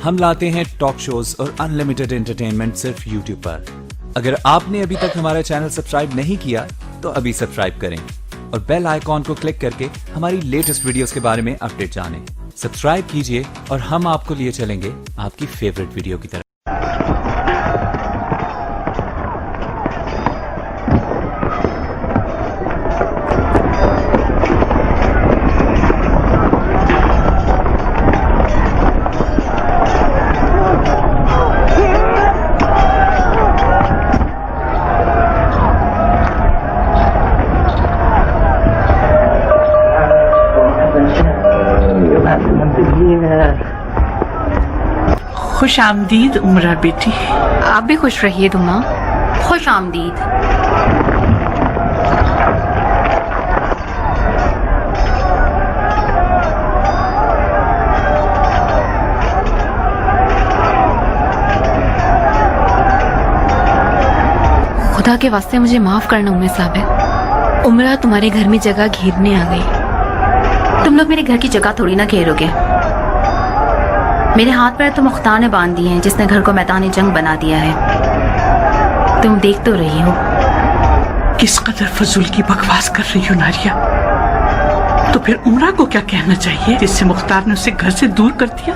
ہم لاتے ہیں ٹاک شوز اور انلمیٹڈ انٹرٹینمنٹ صرف یوٹیوب پر۔ اگر آپ نے ابھی تک ہمارا چینل سبسکرائب نہیں کیا تو ابھی سبسکرائب کریں اور بیل آئیکن کو کلک کر کے ہماری لیٹسٹ ویڈیوز کے بارے میں اپڈیٹ جانیں۔ سبسکرائب کیجئے اور ہم آپ کو لیے چلیں گے آپ کی فیورٹ ویڈیو کی طرف۔ خوش آمدید عمرہ بیٹی۔ آپ بھی خوش رہیے دما۔ خوش آمدید۔ خدا کے واسطے مجھے معاف کرنا ام صاحب، عمرہ تمہارے گھر میں جگہ گھیرنے آ گئی۔ تم لوگ میرے گھر کی جگہ تھوڑی نہ گھیرو گے۔ میرے ہاتھ پیر تو مختار نے باندھ دیے ہیں، جس نے گھر کو میدان جنگ بنا دیا ہے۔ تم دیکھ تو رہی ہو کس قدر فضول کی بکواس کر رہی ہو ناریہ۔ تو پھر عمرہ کو کیا کہنا چاہیے جس سے مختار نے اسے گھر سے دور کر دیا؟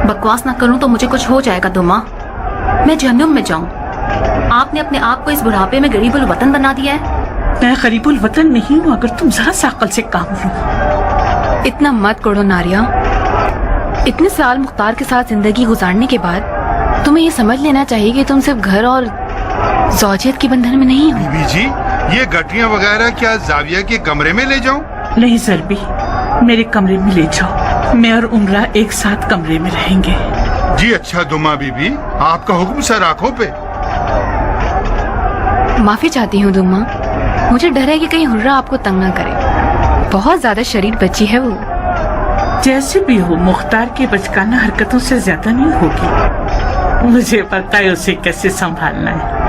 بکواس نہ کروں تو مجھے کچھ ہو جائے گا دما، میں جہنم میں جاؤں۔ آپ نے اپنے آپ کو اس بڑھاپے میں غریب الوطن بنا دیا ہے۔ میں غریب الوطن نہیں ہوں اگر تم ذرا سا عقل سے کام لو۔ اتنا مت کرو ناریہ۔ اتنے سال مختار کے ساتھ زندگی گزارنے کے بعد تمہیں یہ سمجھ لینا چاہیے کہ تم صرف گھر اور زوجیت کے بندھن میں نہیں ہو۔ بی بی جی، یہ گٹریاں وغیرہ کیا زاویہ کے کمرے میں لے جاؤں؟ نہیں زربی، میرے کمرے میں لے جاؤ۔ میں اور عمرہ ایک ساتھ کمرے میں رہیں گے۔ جی اچھا دما بی بی، آپ کا حکم سر آنکھوں پہ۔ معافی چاہتی ہوں دما، مجھے ڈر ہے کہ کہیں حرہ آپ کو تنگ نہ کرے۔ بہت زیادہ شریر بچی ہے وہ۔ جیسے بھی ہو مختار کی بچکانہ حرکتوں سے زیادہ نہیں ہوگی۔ مجھے پتا ہے اسے کیسے سنبھالنا ہے۔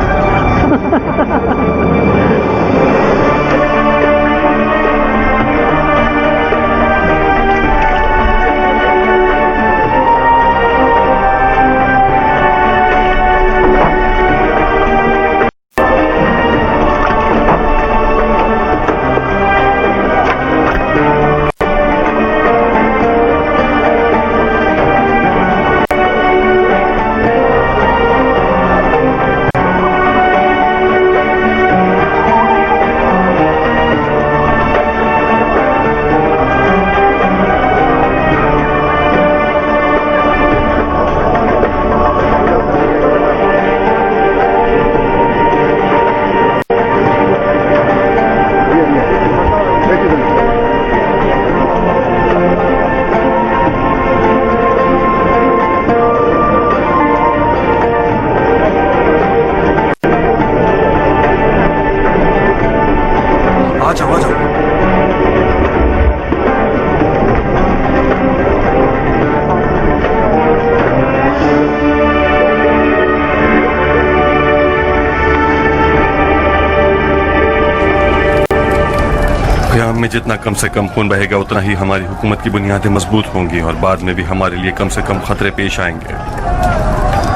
قیام میں جتنا کم سے کم خون بہے گا اتنا ہی ہماری حکومت کی بنیادیں مضبوط ہوں گی اور بعد میں بھی ہمارے لیے کم سے کم خطرے پیش آئیں گے۔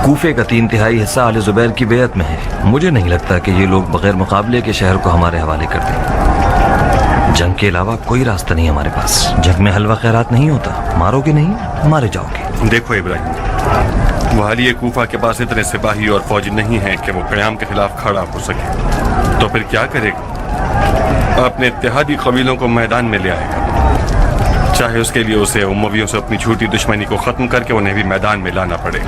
کوفے کا 3/3 حصہ آل زبیر کی بیعت میں ہے۔ مجھے نہیں لگتا کہ یہ لوگ بغیر مقابلے کے شہر کو ہمارے حوالے کر دیں۔ جنگ کے علاوہ کوئی راستہ نہیں ہمارے پاس۔ جنگ میں حلوہ خیرات نہیں ہوتا، مارو گے نہیں مارے جاؤ گے۔ دیکھو ابراہیم، والی کوفہ کے پاس اتنے سپاہی اور فوجی نہیں ہیں کہ وہ قیام کے خلاف کھڑا ہو سکے، تو پھر کیا کرے گا؟ اپنے اتحادی قبیلوں کو میدان میں لے آئے گا، چاہے اس کے لیے اسے امویوں سے اپنی جھوٹی دشمنی کو ختم کر کے انہیں بھی میدان میں لانا پڑے۔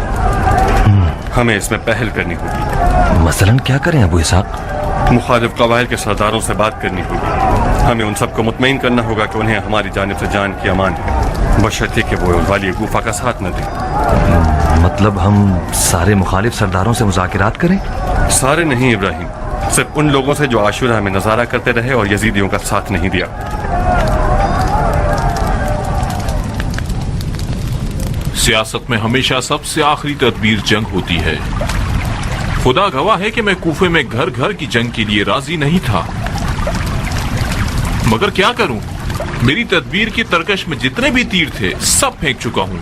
ہمیں اس میں پہل کرنی ہوگی۔ مثلاً کیا کریں ابو اسحاق؟ مخالف قبائل کے سرداروں سے بات کرنی ہوگی۔ ہمیں ان سب کو مطمئن کرنا ہوگا کہ انہیں ہماری جانب سے جان کی امان ہے، بشرطے کہ وہ والی کوفہ کا ساتھ نہ دیں۔ مطلب ہم سارے مخالف سرداروں سے مذاکرات کریں؟ سارے نہیں ابراہیم، صرف ان لوگوں سے جو عاشورہ میں نظارہ کرتے رہے اور یزیدیوں کا ساتھ نہیں دیا۔ سیاست میں ہمیشہ سب سے آخری تدبیر جنگ ہوتی ہے۔ خدا گواہ ہے کہ میں کوفے میں گھر گھر کی جنگ کے لیے راضی نہیں تھا، مگر کیا کروں، میری تدبیر کی ترکش میں جتنے بھی تیر تھے سب پھینک چکا ہوں۔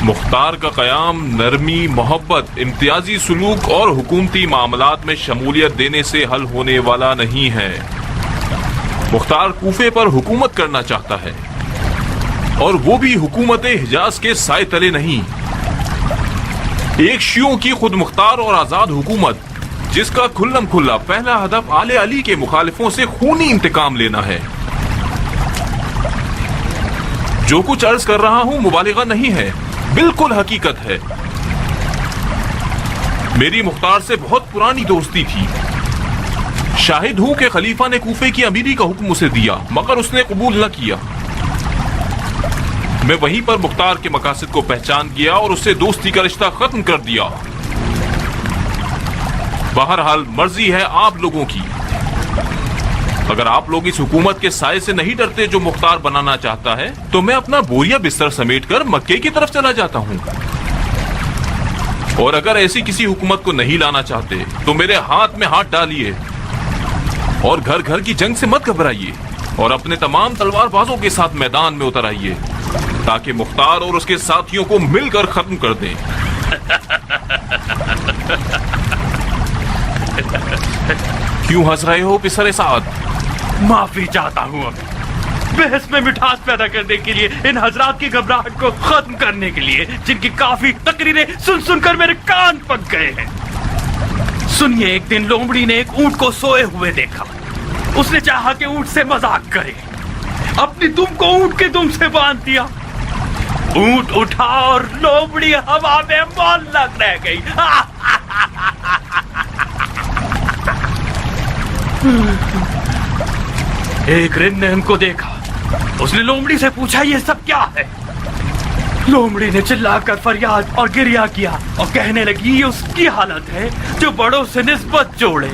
मुख्तार का क़याम नरमी, मोहब्बत, इम्तियाजी सलूक और हुकूमती मामलात में शमूलियत देने से हल होने वाला नहीं है। मुख्तार कूफे पर हुकूमत करना चाहता है, और वो भी हुकूमत हिजाज के साए तले नहीं। एक शियों की खुद मुख्तार और आजाद हुकूमत, जिसका खुल्लम खुल्ला पहला हदफ आले अली के मुखालिफों से खूनी इंतकाम लेना है। जो कुछ अर्ज कर रहा हूं मुबालिगा नहीं है, बिल्कुल हकीकत है। मेरी मुख्तार से बहुत पुरानी दोस्ती थी। शाहिद हूं कि खलीफा ने कूफे की अमीरी का हुक्म उसे दिया, मगर उसने कबूल न किया। मैं वहीं पर मुख्तार के मकासद को पहचान गया और उससे दोस्ती का रिश्ता खत्म कर दिया। बहरहाल मर्जी है आप लोगों की। अगर आप लोग इस हुकूमत के साए से नहीं डरते जो मुख्तार बनाना चाहता है, तो मैं अपना बोरिया बिस्तर समेटकर मक्के की तरफ चला जाता हूँ। और अगर ऐसी किसी हुकूमत को नहीं लाना चाहते, तो मेरे हाथ में हाथ डालिए और घर घर की जंग से मत घबराइए, और अपने तमाम तलवारबाजों के साथ मैदान में उतर आइए, ताकि मुख्तार और उसके साथियों को मिलकर खत्म कर दें। क्यों हंस रहे हो पिसर साद? माफी चाहता हूँ अभी। बहस में मिठास पैदा करने के लिए, इन हजरात की घबराहट को खत्म करने के लिए, जिनकी काफी तकरीरें सुन सुनकर मेरे कान पक गए हैं। सुनिए, एक दिन लोमड़ी ने एक ऊंट को सोए हुए देखा। उसने चाहा कि ऊंट से मजाक करे, अपनी दुम को ऊंट के दुम से बांध दिया। ऊंट उठा और लोमड़ी हवा में मुअल्लक रह गई। एक रिंद ने उनको देखा। उसने लोमड़ी से पूछा, ये सब क्या है? लोमड़ी ने चिल्लाकर फरियाद और गिरिया किया और कहने लगी, ये उसकी हालत है जो बड़ों से निस्बत जोड़े।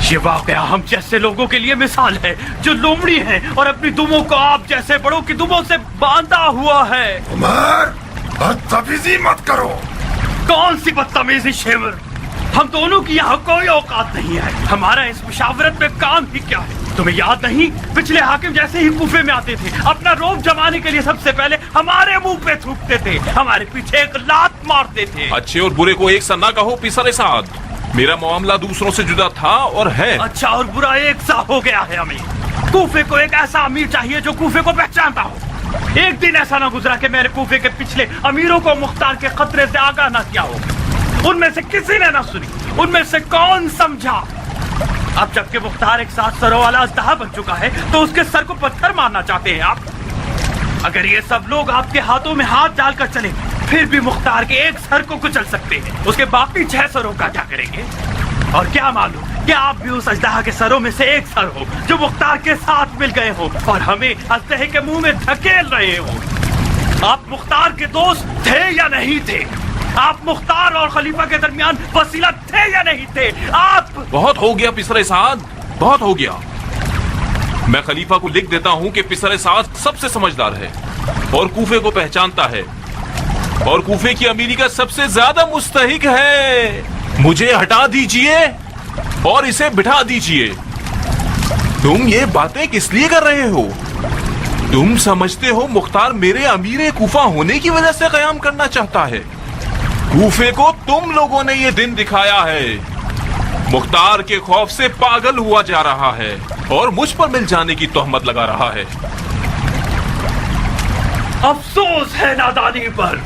ये वाकया हम जैसे लोगों के लिए मिसाल है, जो लोमड़ी हैं और अपनी दुमों को आप जैसे बड़ों की दुमों से बांधा हुआ है। उमर, बदतमीजी मत करो। कौन सी बदतमीजी शेवर? हम दोनों की यहाँ कोई औकात नहीं है। हमारा इस मुशावरत में काम ही क्या है? तुम्हें याद नहीं, पिछले हाकिम जैसे ही कूफे में आते थे, अपना रोब जमाने के लिए सबसे पहले हमारे मुंह पे थूकते थे, हमारे पीछे एक लात मारते थे। अच्छे और बुरे को एक सा ना कहो पिसर साद। मेरा मामला दूसरों से जुदा था और है। अच्छा और बुरा एक सा हो गया है अमीर। कूफे को एक ऐसा अमीर चाहिए जो कूफे को पहचानता हो। एक दिन ऐसा ना गुजरा कि मेरे कूफे के पिछले अमीरों को मुख्तार के खतरे से आगाह ना किया हो। उनमें से किसी ने ना सुनी, उनमें से कौन समझा? अब जबकि मुख्तार एक 7 सरों वाला अजदहा बन चुका है, तो उसके सर को पत्थर मारना चाहते हैं आप? अगर ये सब लोग आपके हाथों में हाथ डालकर चले, फिर भी मुख्तार के एक सर को कुचल सकते हैं। उसके बाकी 6 सरों का क्या करेंगे? और क्या मालूम कि आप भी उस अजदहा के सरों में से एक सर हो जो मुख्तार के साथ मिल गए हो और हमें अजदहे के मुंह में धकेल रहे हो। आप मुख्तार के दोस्त थे या नहीं थे? आप मुख्तार और खलीफा के दरमियान वसीला थे या नहीं थे? आप बहुत हो गया पिसर साद, बहुत हो गया। मैं खलीफा को लिख देता हूं कि पिसर साद सबसे समझदार है और कूफे को पहचानता है और कूफे की अमीरी का सबसे ज्यादा मुस्तहिक है। मुझे हटा दीजिए और इसे बिठा दीजिए। तुम ये बातें किस लिए कर रहे हो? तुम समझते हो मुख्तार मेरे अमीर कूफा होने की वजह से कयाम करना चाहता है? कूफे को तुम लोगों ने ये दिन दिखाया है। मुख्तार के खौफ से पागल हुआ जा रहा है और मुझ पर मिल जाने की तोहमत लगा रहा है। अफसोस है नादानी पर,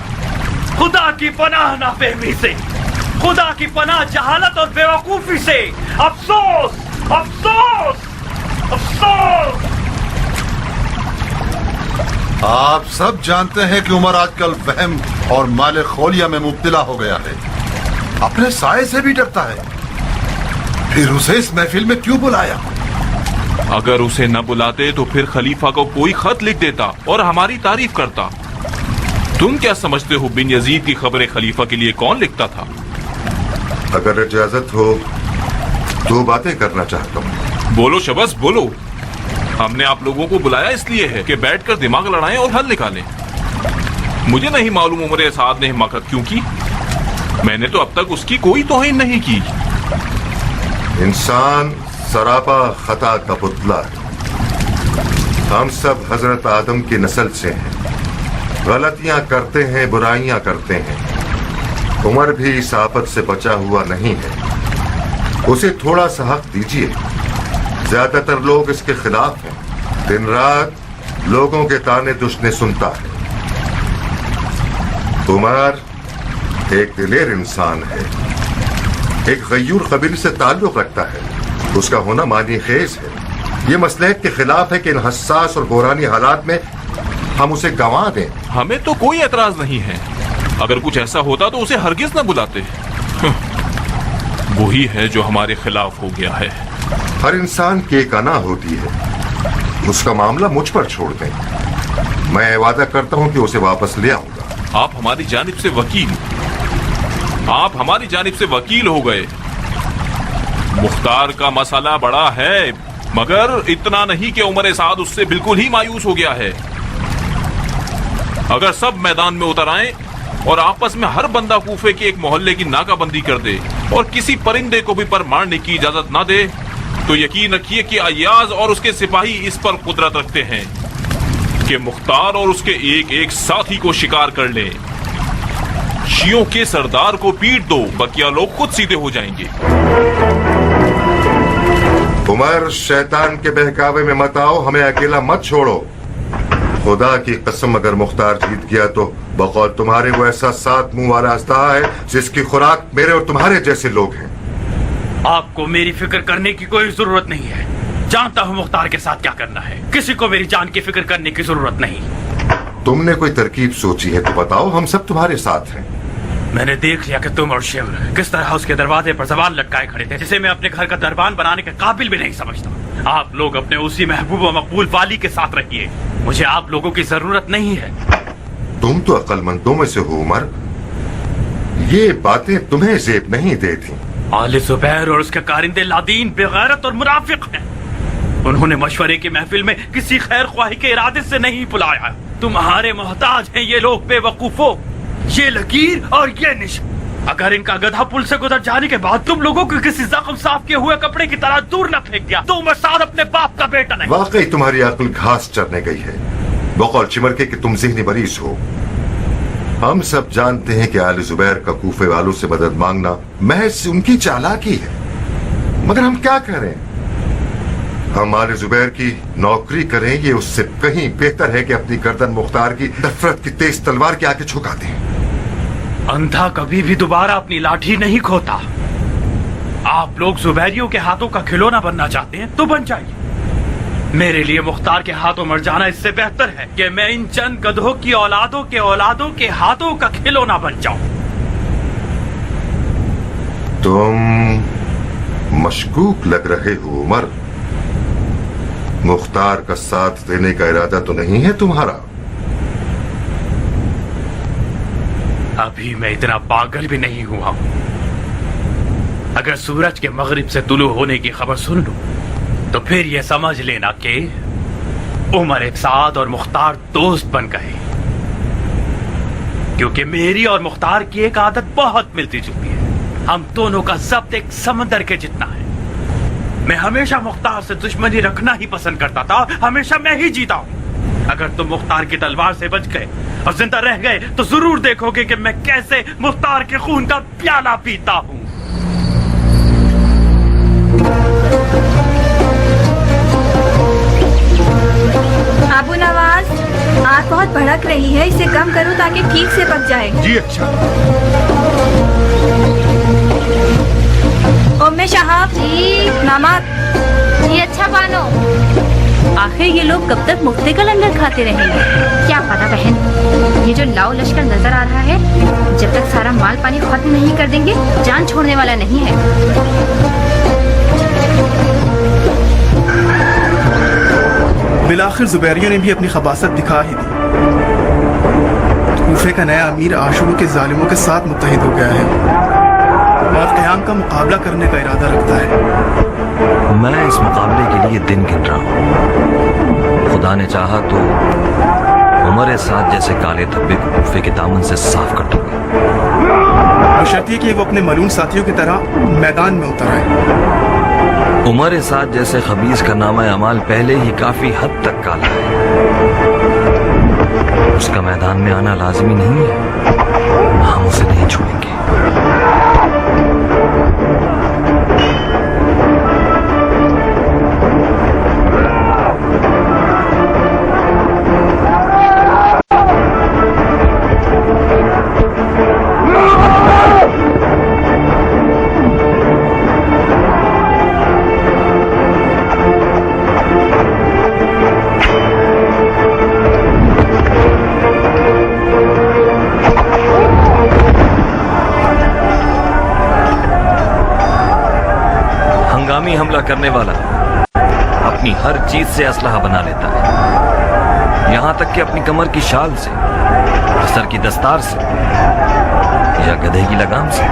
खुदा की पनाह नाफहमी से, खुदा की पनाह जहालत और बेवकूफी से। अफसोस, अफसोस, अफसोस। आप सब जानते हैं कि उमर आजकल वहम और माले खोलिया में मुब्तला हो गया है। अपने साए से भी डरता है। फिर उसे इस महफिल में क्यों बुलाया? अगर उसे न बुलाते तो फिर खलीफा को कोई खत लिख देता और हमारी तारीफ करता। तुम क्या समझते हो बिन यजीद की खबरें खलीफा के लिए कौन लिखता था? अगर इजाजत हो, 2 बातें करना चाहता हूँ। बोलो शबस बोलो। हमने आप लोगों को बुलाया इसलिए है कि बैठकर दिमाग लड़ाएं और हल निकालें। मुझे नहीं मालूम उमर साद ने हिमाकत क्यों की। मैंने तो अब तक उसकी कोई तौहीन नहीं की। इंसान सरापा खता का पुतला है। हम सब हजरत आदम की नस्ल से हैं। गलतियां करते हैं, बुराइयां करते हैं। उमर भी इस आफत से बचा हुआ नहीं है। उसे थोड़ा सा हक दीजिए। ज्यादातर लोग इसके खिलाफ हैं। दिन रात लोगों के ताने दुश्मने सुनता है। उमर एक दिलेर इंसान है, एक गयूर कबीले से ताल्लुक रखता है। उसका होना मानी खेज है। ये मसलहत के खिलाफ है कि इन हसास और बुरानी हालात में हम उसे गंवा दें। हमें तो कोई एतराज नहीं है। अगर कुछ ऐसा होता तो उसे हरगिज न बुलाते। वही है जो हमारे खिलाफ हो गया है। हर इंसान की एक अना होती है। उसका मामला मुझ पर छोड़ दें। मैं वादा करता हूं कि उसे वापस ले आऊंगा। आप हमारी जानिब से वकील, आप हमारी जानिब से वकील हो गए। मुख्तार का मसला बड़ा है, मगर इतना नहीं कि उमर साद उससे बिल्कुल ही मायूस हो गया है। अगर सब मैदान में उतर आए और आपस में हर बंदा कूफे के एक मोहल्ले की नाकाबंदी कर दे और किसी परिंदे को भी पर मारने की इजाजत ना दे, तो यकीन रखिए कि अय्याज और उसके सिपाही इस पर कुदरत रखते हैं कि मुख्तार और उसके एक एक साथी को शिकार कर ले। शियों के सरदार को पीट दो, बकिया लोग खुद सीधे हो जाएंगे। उमर, शैतान के बहकावे में मत आओ। हमें अकेला मत छोड़ो। खुदा की कसम, अगर मुख्तार जीत गया तो बकौल तुम्हारे वो ऐसा सात मुंह वाला अस्तहा है जिसकी खुराक मेरे और तुम्हारे जैसे लोग हैं। आपको मेरी फिक्र करने की कोई जरूरत नहीं है। जानता हूँ मुख्तार के साथ क्या करना है। किसी को मेरी जान की फिक्र करने की जरूरत नहीं। तुमने कोई तरकीब सोची है तो बताओ, हम सब तुम्हारे साथ हैं। मैंने देख लिया कि तुम और शिव किस तरह उसके दरवाजे पर जबान लटकाए खड़े थे, जिसे मैं अपने घर का दरबान बनाने के काबिल भी नहीं समझता। आप लोग अपने उसी महबूब व मकबूल वाली के साथ रहिए। मुझे आप लोगों की जरूरत नहीं है। तुम तो अक्लमंदों में से हो उमर। ये बातें तुम्हें जेब नहीं देती। आले जुबैर और उसके कारिंदे लादीन बेगैरत और मुनाफिक हैं। उन्होंने मशवरे की महफिल में किसी खैर ख्वाही के इरादे से नहीं बुलाया। तुम्हारे मोहताज हैं ये लोग बेवकूफो, ये लकीर और ये निश। अगर इनका गधा पुल से गुजर जाने के बाद तुम लोगों को किसी जख्म साफ किए हुए कपड़े की तरह दूर न फेंक दिया तो उमर साद अपने बाप का बेटा नहीं। वाकई तुम्हारी अक्ल घास चरने गई है। बकौल चिमर के कि तुम ज़हनी मरीज हो। हम सब जानते हैं कि आले जुबैर का कूफे वालों से मदद मांगना महज उनकी चालाकी है, मगर हम क्या करें? हम आले जुबैर की नौकरी करें, ये उससे कहीं बेहतर है कि अपनी गर्दन मुख्तार की नफरत की तेज तलवार के आगे झुका दें। अंधा कभी भी दोबारा अपनी लाठी नहीं खोता। आप लोग जुबैरियों के हाथों का खिलौना बनना चाहते हैं तो बन जाइए। मेरे लिए मुख्तार के हाथों मर जाना इससे बेहतर है कि मैं इन चंद गधों की औलादों के हाथों का खिलौना बन जाऊं। तुम मशकूक लग रहे हो उमर। मुख्तार का साथ देने का इरादा तो नहीं है तुम्हारा? अभी मैं इतना पागल भी नहीं हुआ। अगर सूरज के मगरिब से तुलू होने की खबर सुन लूं तो फिर यह समझ लेना कि उमर साद और मुख्तार दोस्त बन गए, क्योंकि मेरी और मुख्तार की एक आदत बहुत मिलती जुलती है। हम दोनों का जब्त एक समंदर के जितना है। मैं हमेशा मुख्तार से दुश्मनी रखना ही पसंद करता था और हमेशा मैं ही जीता हूं। अगर तुम मुख्तार की तलवार से बच गए और जिंदा रह गए तो जरूर देखोगे कि मैं कैसे मुख्तार के खून का प्याला पीता हूं। अबू नवाज, आग बहुत भड़क रही है, इसे कम करो ताकि ठीक से पक जाए। जी अच्छा। उम्मे शहाब जी, नमक। जी अच्छा बानो। आखिर ये लोग कब तक मुफ्ते का लंगर खाते रहेंगे? क्या पता बहन, ये जो लाओ लश्कर नजर आ रहा है, जब तक सारा माल पानी खत्म नहीं कर देंगे जान छोड़ने वाला नहीं है। बिलाखिर जुबैरियों ने भी अपनी खबासत दिखा ही दी। कूफे का नया अमीर आशूर के जालिमों के साथ मुत्तहिद हो गया है और क़याम का मुकाबला करने का इरादा रखता है। मैं इस मुकाबले के लिए दिन गिन रहा हूँ। खुदा ने चाहा तो उमर साद जैसे काले धब्बे को कूफे के दामन से साफ कर दूंगा। बशर्ते कि वो अपने मलूम साथियों की तरह मैदान में उतर आए। उमर साद जैसे खबीज का नामा अमाल पहले ही काफी हद तक काला है। उसका मैदान में आना लाजमी नहीं है, हम उसे नहीं छोड़ेंगे। हंगामी हमला करने वाला अपनी हर चीज से असलहा बना लेता है, यहां तक कि अपनी कमर की शाल से, सर की दस्तार से या गधे की लगाम से।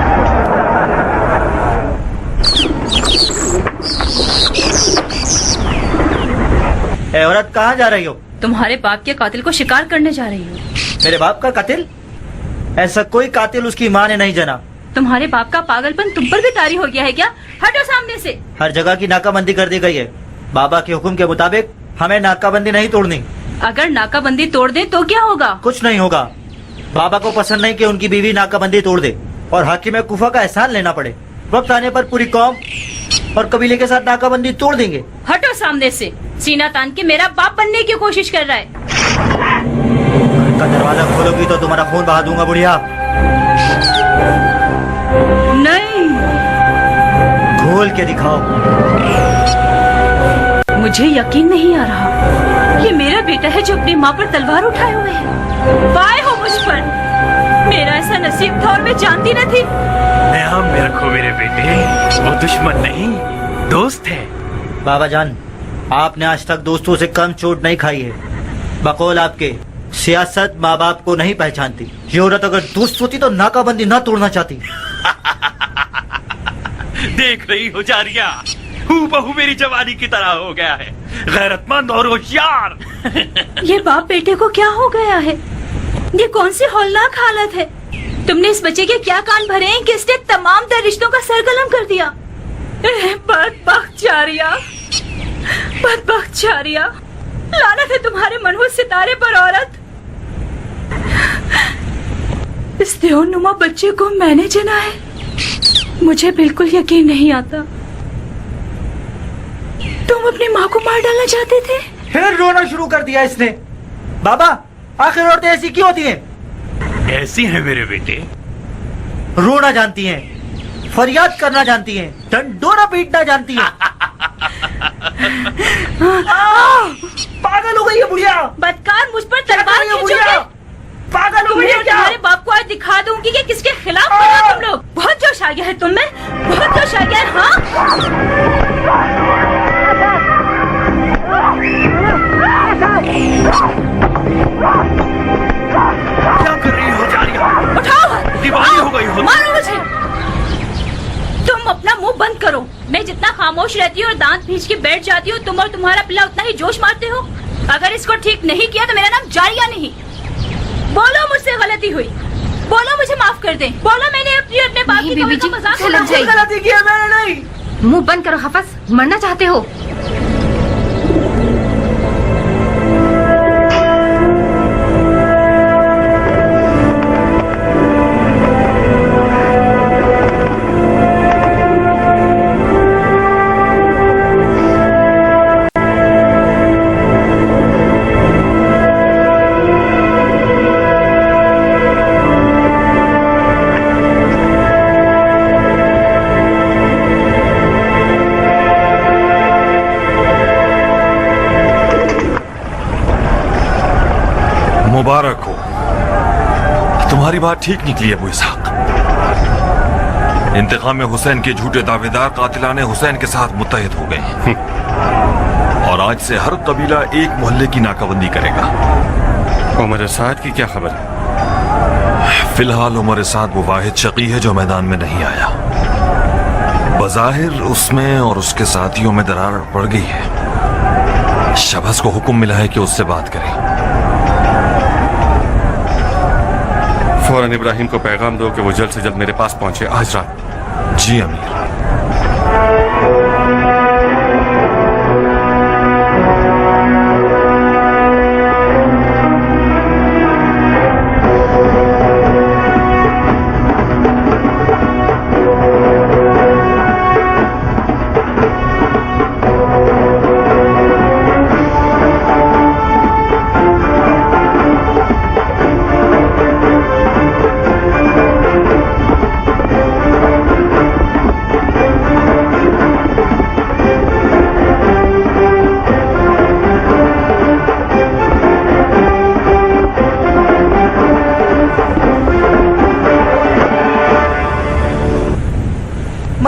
ए औरत, कहाँ जा रही हो? तुम्हारे बाप के कातिल को शिकार करने जा रही हूँ। मेरे बाप का कातिल? ऐसा कोई कातिल उसकी माँ ने नहीं जना। तुम्हारे बाप का पागलपन तुम पर भी तारी हो गया है क्या? हटो सामने से। हर जगह की नाकाबंदी कर दी गई है। बाबा के हुक्म के मुताबिक हमें नाकाबंदी नहीं तोड़नी। अगर नाकाबंदी तोड़ दे तो क्या होगा? कुछ नहीं होगा। बाबा को पसंद नहीं कि उनकी बीवी नाकाबंदी तोड़ दे और हाकिम कुफा का एहसान लेना पड़े। वक्त आने पर पूरी कौम और कबीले के साथ नाकाबंदी तोड़ देंगे। हटो सामने से। सीना तान के मेरा बाप बनने की कोशिश कर रहा है। घर का दरवाजा खोलोगी तो तुम्हारा खून बहा दूंगा बुढ़िया। नहीं, खोल के दिखाओ। मुझे यकीन नहीं आ रहा। ये मेरा बेटा है जो अपनी माँ पर तलवार उठाए हुए है। वाह हो मुझ पर। मेरा ऐसा नसीब था और मैं जानती न थी। ध्यान में रखो मेरे बेटे, वो दुश्मन नहीं दोस्त है। बाबा जान, आपने आज तक दोस्तों से कम चोट नहीं खाई है। बकौल आपके, सियासत माँ बाप को नहीं पहचानती। ये औरत अगर दोस्त होती तो नाकाबंदी ना तोड़ना चाहती। देख रही हो जारिया, हूबहू मेरी जवानी की तरह हो गया है, गैरतमंद और होशियार। ये बाप बेटे को क्या हो गया है? ये कौन सी हौलनाक हालत है? तुमने इस बच्चे के क्या कान भरे हैं कि इसने तमाम तर रिश्तों का सरगलम कर दिया? बदबख्त जारिया, बदबख्त जारिया, लानत है तुम्हारे मनहूस सितारे पर औरत। इस देवनुमा बच्चे को मैंने जना है? मुझे बिल्कुल यकीन नहीं आता। तुम अपनी माँ को मार डालना चाहते थे? फिर रोना शुरू कर दिया इसने। बाबा, आखिर औरतें ऐसी क्यों होती हैं? ऐसी हैं मेरे बेटे। रोना जानती हैं, फरियाद करना जानती हैं, डंडोरा पीटना जानती हैं। पागल हो गई है बुढ़िया। बदकार, मुझ पर तलवार खींचोगे? पागल हो गई है क्या? तुम्हारे बाप को आज दिखा दूंगी कि किसके खिलाफ बोलो तुम लोग। बहुत जोश आ गया है तुम में, बहुत जोश आ गया है। हाँ, क्या कर रही हो जारिया? उठाओ, दीवानी हो गई हो। मारो मुझे। तुम अपना मुंह बंद करो। मैं जितना खामोश रहती हूँ और दांत भींच के बैठ जाती हूँ, तुम और तुम्हारा पिल्ला उतना ही जोश मारते हो। अगर इसको ठीक नहीं किया तो मेरा नाम जारिया नहीं। बोलो मुझसे गलती हुई, बोलो मुझे माफ कर दें, बोलो मैंने अपने बाप की कमी का मजाक उड़ाया। गलती की है मैंने नहीं। मुंह बंद करो हफस, मरना चाहते हो? मुबारक हो, तुम्हारी बात ठीक निकली अबू इसहाक। इंतकाम में हुसैन के झूठे दावेदार कातिलाने हुसैन के साथ मुत्तहिद हो गए हैं और आज से हर कबीला एक मोहल्ले की नाकाबंदी करेगा। उमर साद की क्या खबर? फिलहाल उमर साद वो वाहिद शकी है जो मैदान में नहीं आया। बज़ाहिर उसमें और उसके साथियों में दरार पड़ गई है। शबस को हुक्म मिला है कि उससे बात करें। फौरन इब्राहिम को पैगाम दो कि वो जल्द से जल्द मेरे पास पहुंचे आज रात। जी अमीर।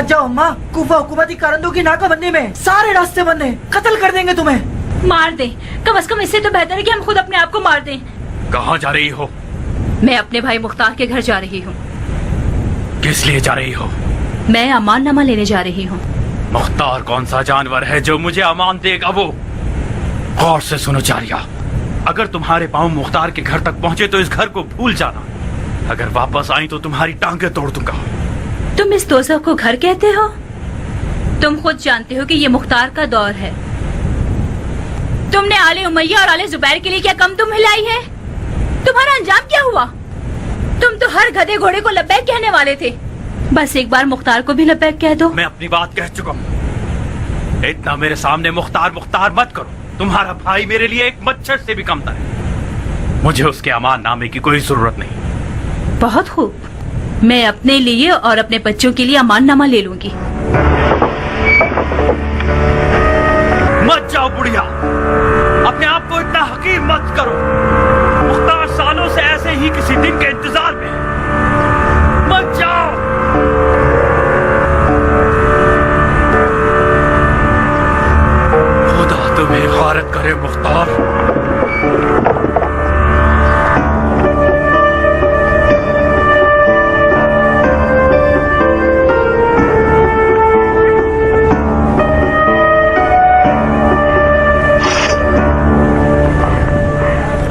जाओ अम्मा, कूफा हुकूमती कारंदों की नाकाबंदी में सारे रास्ते बंद हैं, कत्ल कर देंगे तुम्हें। मार दे, कम से कम इससे तो बेहतर है कि हम खुद अपने आप को मार दें। कहाँ जा रही हो? मैं अपने भाई मुख्तार के घर जा रही हूँ। किस लिए जा रही हो? मैं अमाननामा लेने जा रही हूँ। मुख्तार कौन सा जानवर है जो मुझे अमान देगा? वो गौर से सुनो जारिया, अगर तुम्हारे पाँव मुख्तार के घर तक पहुँचे तो इस घर को भूल जाना। अगर वापस आई तो तुम्हारी टांगे तोड़ दूंगा। तुम इस दोज़ख को घर कहते हो? तुम खुद जानते हो कि ये मुख्तार का दौर है। तुमने आले उमैया और आले जुबैर के लिए क्या कम तुम हिलाई है? तुम्हारा अंजाम क्या हुआ? तुम तो हर गधे घोड़े को लब्बैक कहने वाले थे। बस एक बार मुख्तार को भी लब्बैक कह दो। मैं अपनी बात कह चुका हूँ। इतना मेरे सामने मुख्तार मुख्तार मत करो। तुम्हारा भाई मेरे लिए एक मच्छर से भी कम था। मुझे उसके अमान नामे की कोई जरूरत नहीं। बहुत खूब, मैं अपने लिए और अपने बच्चों के लिए अमाननामा ले लूंगी। मत जाओ बुढ़िया, अपने आप को इतना हकीर मत करो। मुख्तार सालों से ऐसे ही किसी दिन के इंतजार में है। मत जाओ। खुदा तुम्हें गारत करे मुख्तार।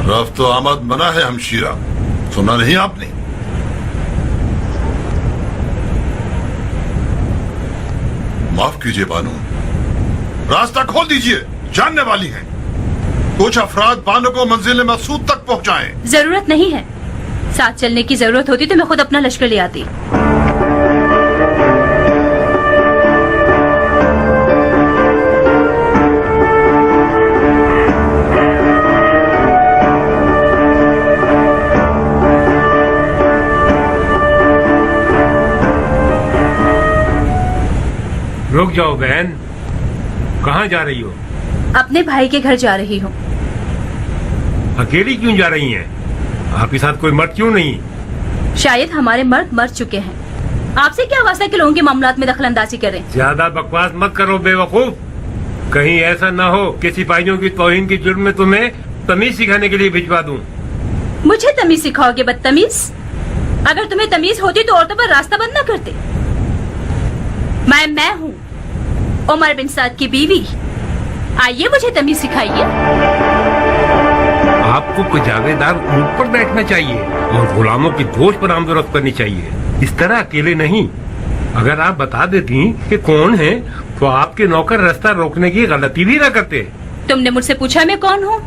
रफ्त आमद मना है हमशीरा, सुना नहीं आपने? माफ कीजिए बानो, रास्ता खोल दीजिए, जानने वाली हैं। कुछ अफराद बानो को मंजिल मकसूद तक पहुंचाएं। जरूरत नहीं है, साथ चलने की जरूरत होती तो मैं खुद अपना लश्कर ले आती। रुक जाओ बहन, कहाँ जा रही हो? अपने भाई के घर जा रही हूँ। अकेली क्यों जा रही हैं? आपके साथ कोई मर्द क्यों नहीं? शायद हमारे मर्द मर चुके हैं। आपसे क्या वास्ता कि लोगों के मामलात में दखलंदाजी करें? ज्यादा बकवास मत करो बेवकूफ। कहीं ऐसा न हो कि सिपाहियों की तौहीन की जुर्म में तुम्हें तमीज सिखाने के लिए भिजवा दूं। मुझे तमीज सिखाओगे बदतमीज? अगर तुम्हें तमीज होती तो औरतों पर रास्ता बंद न करते। मैं हूँ उमर बिन साद की बीवी। आइए मुझे तमीज सिखाइए। आपको कोई जावेदार ऊंट पर बैठना चाहिए और गुलामों की दोष पर आमदोरफ्त करनी चाहिए, इस तरह अकेले नहीं। अगर आप बता देती कि कौन है तो आपके नौकर रास्ता रोकने की गलती भी न करते। तुमने मुझसे पूछा मैं कौन हूँ?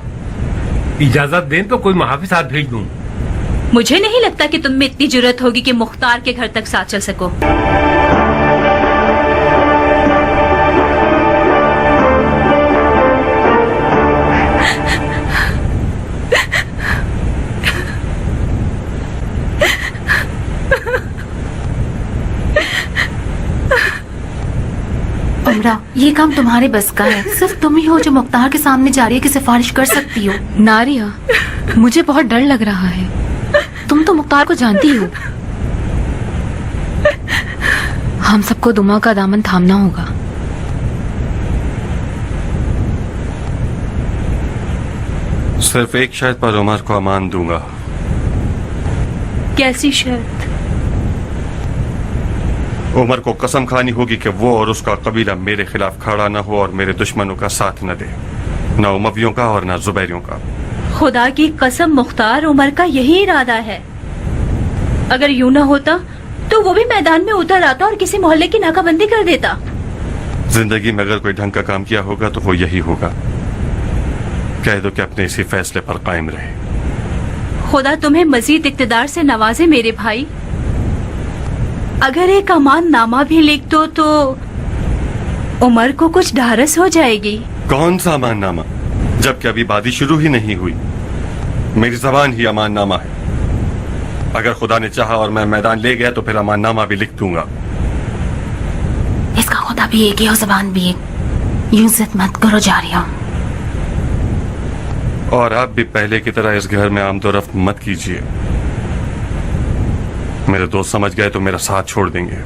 इजाजत दें तो कोई महाफिज साथ भेज दूं। मुझे नहीं लगता कि तुम में इतनी जरूरत होगी कि मुख्तार के घर तक साथ चल सको। उमरा, ये काम तुम्हारे बस का है। सिर्फ तुम ही हो जो मुख्तार के सामने जारिया की सिफारिश कर सकती हो। नारिया, मुझे बहुत डर लग रहा है। तुम तो मुख्तार को जानती हो। हम सबको दुमा का दामन थामना होगा। सिर्फ एक शर्त पर उमर को अमान दूंगा। कैसी शर्त? उमर को कसम खानी होगी कि वो और उसका कबीला मेरे खिलाफ खड़ा न हो और मेरे दुश्मनों का साथ न दे, न उमवियों का और न जुबैरियों का। खुदा की कसम, मुख्तार उमर का यही इरादा है। अगर यूं न होता तो वो भी मैदान में उतर आता और किसी मोहल्ले की नाकाबंदी कर देता। जिंदगी में अगर कोई ढंग का काम किया होगा तो वो यही होगा। कह दो कि अपने इसी फैसले पर कायम रहे। खुदा तुम्हें मजीद इक्तदार से नवाजे मेरे भाई। अगर एक अमान नामा भी लिख दो तो उमर को कुछ ढारस हो जाएगी। कौन सा अमान नामा, जबकि अभी बादी शुरू ही नहीं हुई। मेरी जबान ही अमान नामा है। अगर खुदा ने चाहा और मैं मैदान ले गया तो फिर अमान नामा भी लिख दूंगा। इसका खुदा भी एक ही और जबान भी एक। यूं जिद मत करो जारिया। और आप भी पहले की तरह इस घर में आमदोरफ्त मत कीजिए। मेरे दोस्त समझ गए तो मेरा साथ छोड़ देंगे।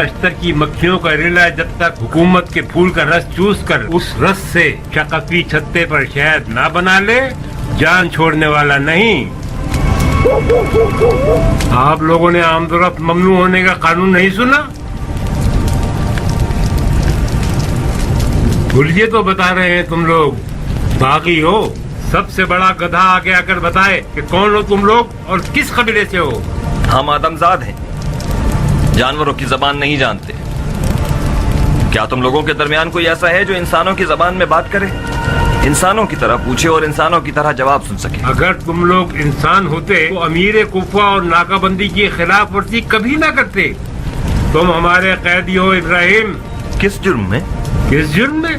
अश्तर की मक्खियों का रिला जब तक हुकूमत के फूल का रस चूस कर उस रस से शकफी छत्ते पर शहद ना बना ले, जान छोड़ने वाला नहीं। आप लोगों ने आमदोरफ्त ममनू होने का कानून नहीं सुना? भूलिए तो बता रहे हैं तुम लोग, बाकी हो। सबसे बड़ा गधा आगे आकर बताए कि कौन हो तुम लोग और किस कबीले से हो। हम आदमजाद हैं, जानवरों की जबान नहीं जानते। क्या तुम लोगों के दरमियान कोई ऐसा है जो इंसानों की जबान में बात करे, इंसानों की तरह पूछे और इंसानों की तरह जवाब सुन सके? अगर तुम लोग इंसान होते तो अमीर कुफा और नाकाबंदी की खिलाफ वर्जी कभी ना करते। तुम हमारे कैदी हो इब्राहिम। किस जुर्म में? किस जुर्म में?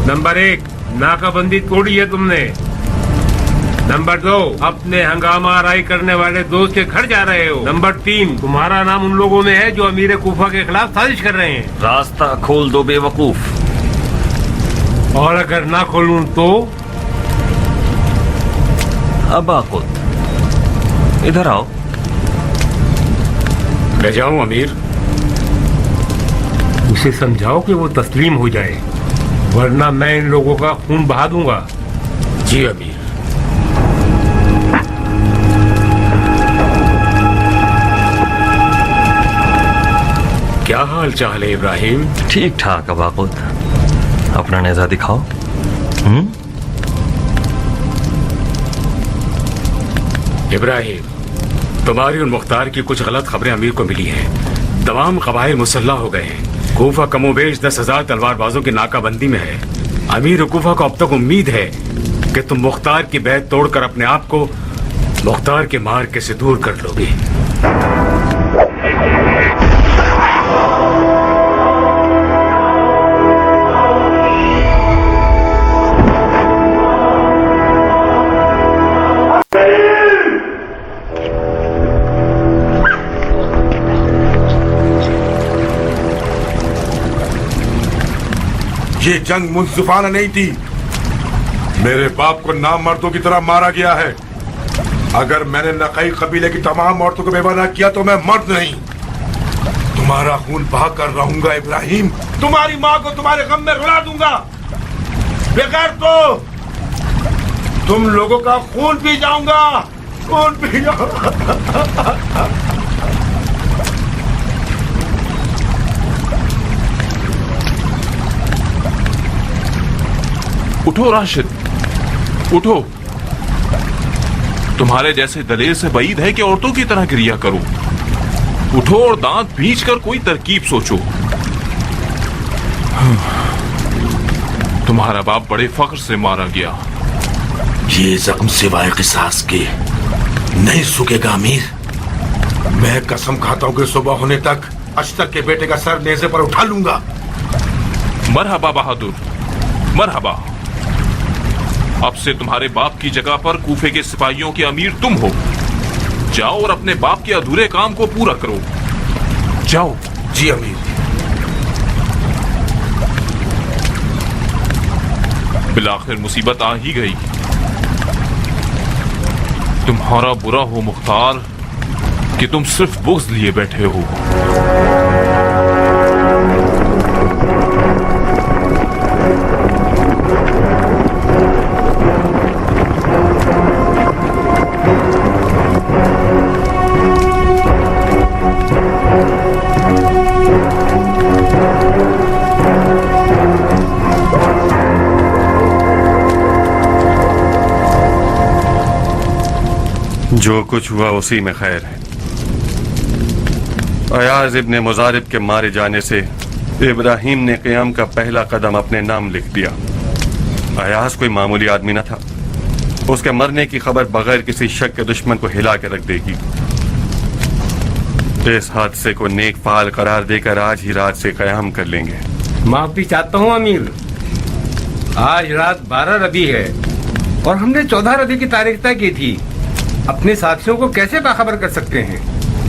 नंबर 1, नाकाबंदी तोड़ी है तुमने। नंबर 2, अपने हंगामा आराई करने वाले दोस्त के घर जा रहे हो। नंबर 3, तुम्हारा नाम उन लोगों में है जो अमीर कुफा के खिलाफ साजिश कर रहे हैं। रास्ता खोल दो बेवकूफ। और अगर ना खोलूं तो? अब खुद इधर आओ। ले जाऊं अमीर? उसे समझाओ कि वो तस्लीम हो जाए, वरना मैं इन लोगों का खून बहा दूंगा। जी अमीर। क्या हाल चाल है इब्राहिम? ठीक ठाक अबाकुत, अपना नेज़ा दिखाओ। इब्राहिम, तुम्हारी और मुख्तार की कुछ गलत खबरें अमीर को मिली हैं। तमाम कबाइल मुसल्ला हो गए हैं। कूफा कमोबेश 10,000 तलवारबाजों की नाकाबंदी में है। अमीर कूफा को अब तक उम्मीद है कि तुम मुख्तार की बैत तोड़कर अपने आप को मुख्तार के मार्के से दूर कर लोगे। ये जंग मुंसिफाना नहीं थी। मेरे बाप को नामर्दों की तरह मारा गया है। अगर मैंने नकई कबीले की तमाम औरतों को बेवा किया तो मैं मर्द नहीं। तुम्हारा खून बहा कर रहूंगा इब्राहिम। तुम्हारी माँ को तुम्हारे गम में रुला दूंगा। बगैर तो तुम लोगों का खून पी जाऊंगा। खून पी जाऊंगा। उठो राशिद, उठो। तुम्हारे जैसे दलेर से बईद है कि औरतों की तरह क्रिया करो। उठो और दांत भींच कर कोई तरकीब सोचो। तुम्हारा बाप बड़े फख्र से मारा गया। ये जख्म सिवाय किसास के नहीं सूखेगा अमीर। मैं कसम खाता हूँ कि सुबह होने तक अश्तर के बेटे का सर नेज़े पर उठा लूंगा। मरहबा बहादुर, मरहबा। अब से तुम्हारे बाप की जगह पर कूफे के सिपाहियों के अमीर तुम हो। जाओ और अपने बाप के अधूरे काम को पूरा करो। जाओ। जी अमीर। बिलाखिर मुसीबत आ ही गई। तुम्हारा बुरा हो मुख्तार कि तुम सिर्फ बुग़्ज़ लिए बैठे हो। जो कुछ हुआ उसी में खैर है। अयाज इब्ने मुजारिब के मारे जाने से इब्राहिम ने क़याम का पहला कदम अपने नाम लिख दिया। अयाज कोई मामूली आदमी न था। उसके मरने की खबर बगैर किसी शक के दुश्मन को हिला के रख देगी। इस हादसे को नेक फाल करार देकर आज ही रात से क़याम कर लेंगे। माफी चाहता हूँ अमीर। आज रात 12 रबी है और हमने 14 रबी की तारीख तय की थी। अपने साथियों को कैसे बाखबर कर सकते हैं?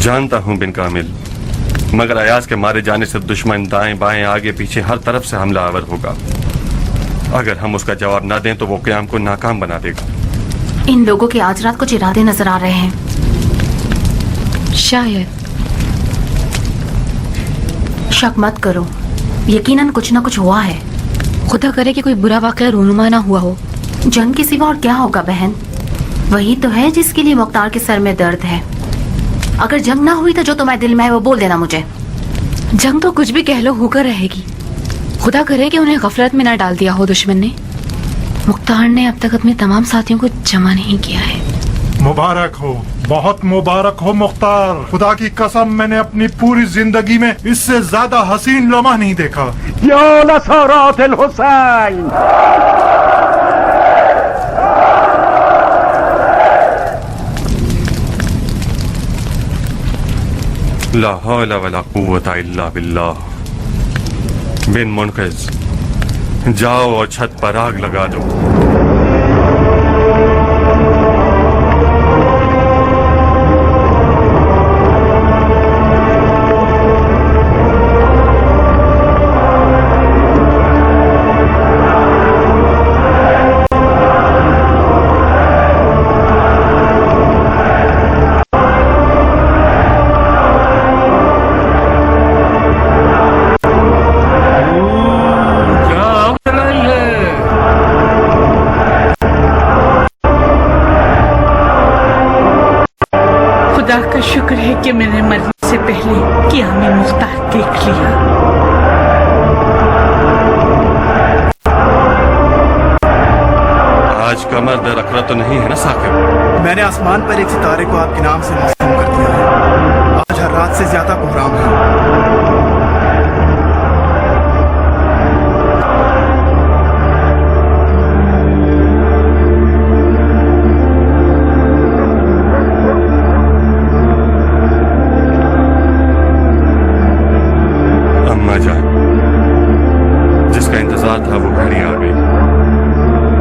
जानता हूँ बिन कामिल, मगर अयाज के मारे जाने से दुश्मन दाएं बाएं आगे पीछे हर तरफ से हमला आवर होगा। अगर हम उसका जवाब ना दें तो वो क़याम को नाकाम बना देगा। इन लोगों के आज रात कुछ इरादे नजर आ रहे हैं। शायद शक मत करो, यकीनन कुछ ना कुछ हुआ है। खुदा करे कि कोई बुरा वाकया रूनुमा ना हुआ हो। जंग के सिवा और क्या होगा बहन? वही तो है जिसके लिए मुख्तार के सर में दर्द है। अगर जंग ना हुई तो जो तुम्हारे दिल में है वो बोल देना मुझे। जंग तो कुछ भी कह लो होकर रहेगी। खुदा करे कि उन्हें गफलत में ना डाल दिया हो दुश्मन ने। मुख्तार ने अब तक अपने तमाम साथियों को जमा नहीं किया है। मुबारक हो, बहुत मुबारक हो मुख्तार। खुदा की कसम मैंने अपनी पूरी जिंदगी में इससे ज्यादा हसीन लम्हा नहीं देखा। या नसरात अल हुसैन। ला हौला वला कुव्वता इल्ला बिल्लाह। बिन मुनक़िज़, जाओ और छत पर आग लगा दो। खुदा का शुक्र है कि मैंने मरने से पहले क़याम मुख्तार देख लिया। आज कमर दर अखरा तो नहीं है ना साकिब? मैंने आसमान पर एक सितारे को आपके नाम से मौसूम कर दिया है। आज हर रात से ज्यादा कोहराम है। अम्मा जान, जिसका इंतजार था वो घड़ी आ गई।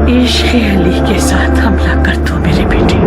इश्क़ अली के साथ हमला कर दो मेरे बेटे।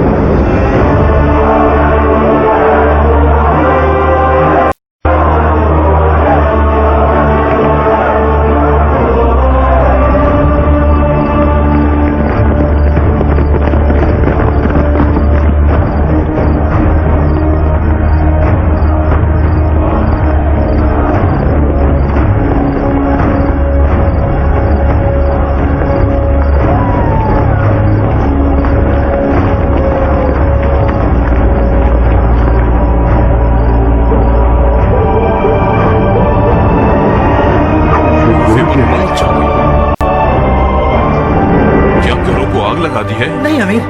क्या घरों को आग लगा दी है? नहीं अमीर,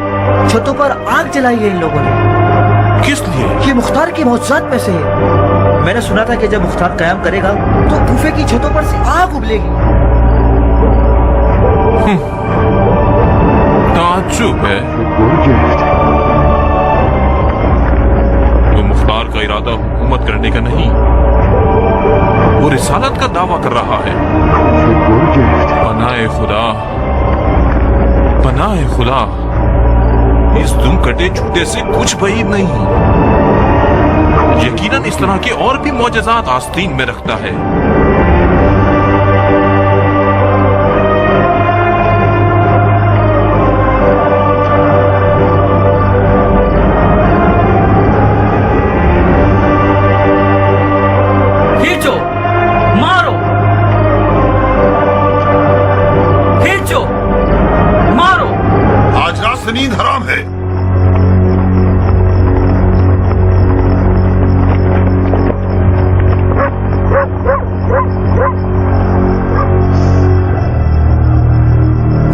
छतों पर आग जलाई है इन लोगों ने। किस लिए? ये मुख्तार की मौजूदात में से है। मैंने सुना था कि जब मुख्तार कयाम करेगा तो कूफे की छतों पर से आग उबलेगी। ताज्जुब है। तो मुख्तार का इरादा हुकूमत करने का नहीं, वो रिसालत का दावा कर रहा है। पनाए खुदा, पनाए खुदा, इस दुम कटे झूठे से कुछ بعید नहीं। यकीनन इस तरह के और भी मौजज़ात आस्तीन में रखता है। खींचो, मारो, खींचो, मारो। आज रात से नींद हराम है।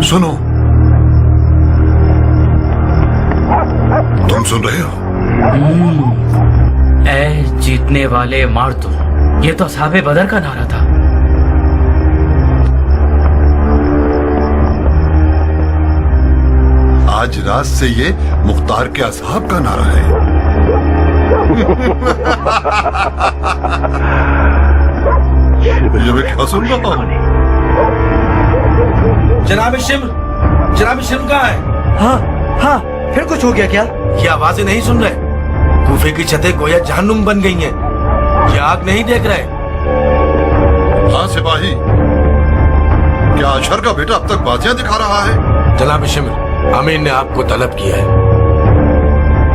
सुनो, तुम सुन रहे हो? ऐ जीतने वाले मार दो, ये तो असहाबे बदर का नारा था। आज रात से ये मुख्तार के असहाब का नारा है। ये मैं क्या सुन रहा हूँ? जनाब शिम्र, जनाब शिम्र कहाँ है? हाँ हाँ, फिर कुछ हो गया क्या? ये आवाजें नहीं सुन रहे? कूफे की छतें गोया जहन्नुम बन गई हैं। ये आग नहीं देख रहे? हाँ सिपाही, क्या अशर का बेटा अब तक बाजियां दिखा रहा है? जनाब शिम्र, अमीर ने आपको तलब किया है।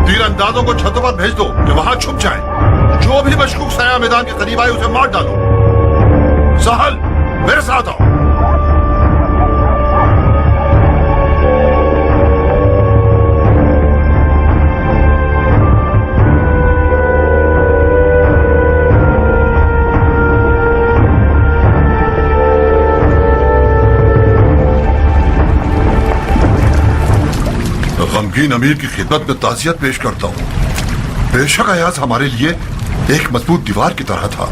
तीरंदाजों को छतों पर भेज दो कि वहां छुप जाएं। जो भी मशकूक साया मैदान के करीब आए उसे मार डालो। सहल मेरे साथ आओ। गमगीन अमीर की खिदमत में ताज़ियत पेश करता हूँ। बेशक अयाज हमारे लिए एक मजबूत दीवार की तरह था,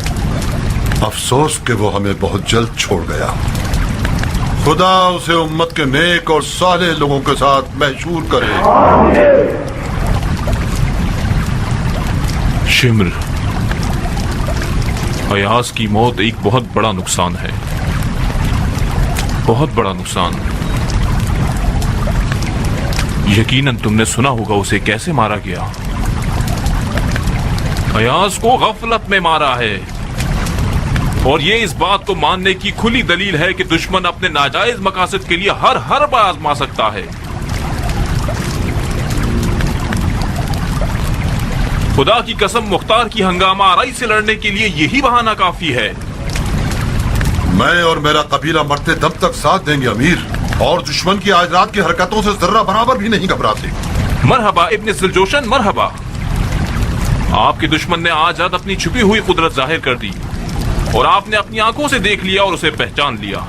अफसोस कि वो हमें बहुत जल्द छोड़ गया। खुदा उसे उम्मत के नेक और साले लोगों के साथ महशूर करे। शिम्र, अयाज की मौत एक बहुत बड़ा नुकसान है, बहुत बड़ा नुकसान। यकीनन तुमने सुना होगा उसे कैसे मारा गया। अयाज को गफलत में मारा है, और ये इस बात को मानने की खुली दलील है कि दुश्मन अपने नाजायज मकासद के लिए हर बार आजमा सकता है। खुदा की कसम, मुख्तार की हंगामा आराई से लड़ने के लिए यही बहाना काफी है। मैं और मेरा कबीला मरते दम तक साथ देंगे अमीर, और दुश्मन की आज रात की हरकतों से जर्रा बराबर भी नहीं घबराते। मरहबा इब्न ज़ुलजोशन, मरहबा। आपके दुश्मन ने आज रात अपनी छुपी हुई कुदरत जाहिर कर दी, और आपने अपनी आंखों से देख लिया और उसे पहचान लिया।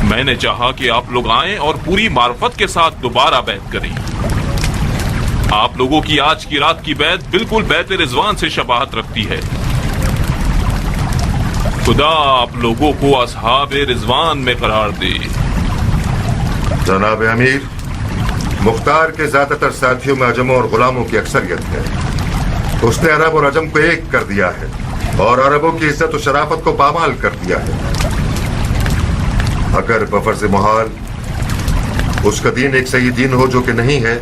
मैंने चाहा कि आप लोग आएं और पूरी मार्फत के साथ दोबारा बैत करें। आप लोगों की आज की रात की बैत बिल्कुल बैत रिजवान से शबाहत रखती है। खुदा आप लोगों को असहाब रिजवान में करार दे। जनाब अमीर, मुख्तार के ज्यादातर साथियों में अजमों और गुलामों की अक्सरियत है। उसने अरब और अजम को एक कर दिया है, और अरबों की इज्जत और शराफत को पामाल कर दिया है। अगर बफर्ज मुहाल उसका दीन एक सही दीन हो जो कि नहीं है,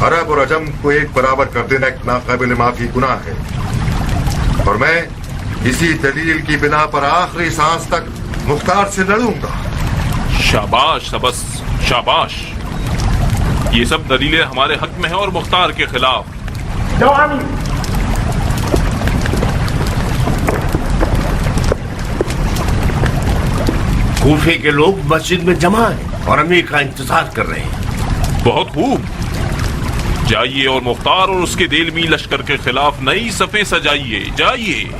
अरब और अजम को एक बराबर कर देना एक नाकाबिल माफी गुनाह है। और मैं इसी दलील की बिना पर आखिरी सांस तक मुख्तार से लड़ूंगा। शाबाश सबस, शाबाश। ये सब दलीलें हमारे हक में है और मुख्तार के खिलाफ। कूफे के लोग मस्जिद में जमा हैं और अमीर का इंतजार कर रहे हैं। बहुत खूब, जाइए और मुख्तार और उसके देलमी लश्कर के खिलाफ नई सफ़े सजाइए। जाइए।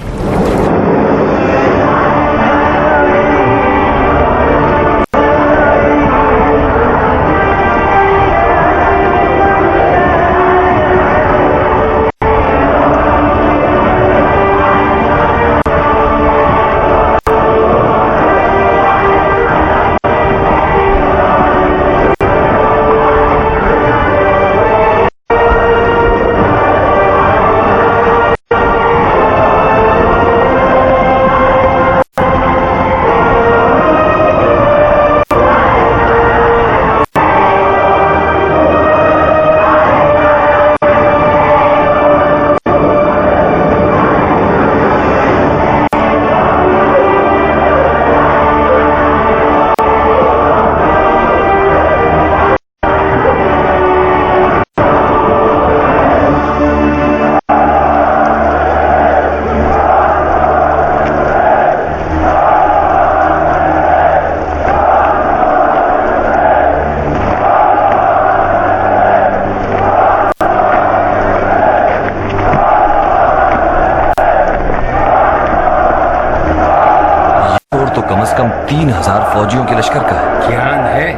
कम से कम 3000 फौजियों के लश्कर का है। ज्ञान है,